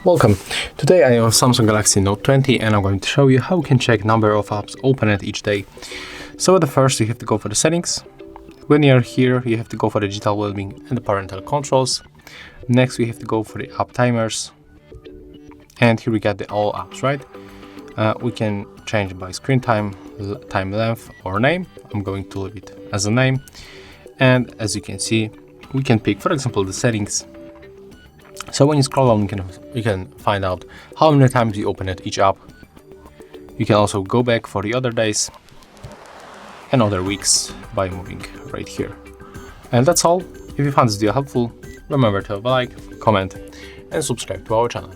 Welcome. Today I have Samsung Galaxy Note 20 and I'm going to show you how you can check number of apps opened each day. So at the first you have to go for the settings. When you're here you have to go for the digital well-being and the parental controls. Next we have to go for the app timers. And here we get the all apps, right? We can change by screen time, time length or name. I'm going to leave it as a name. And as you can see, we can pick, for example, the settings. So when you scroll down, you can find out how many times you opened each app. You can also go back for the other days and other weeks by moving right here. And that's all. If you found this video helpful, remember to like, comment and subscribe to our channel.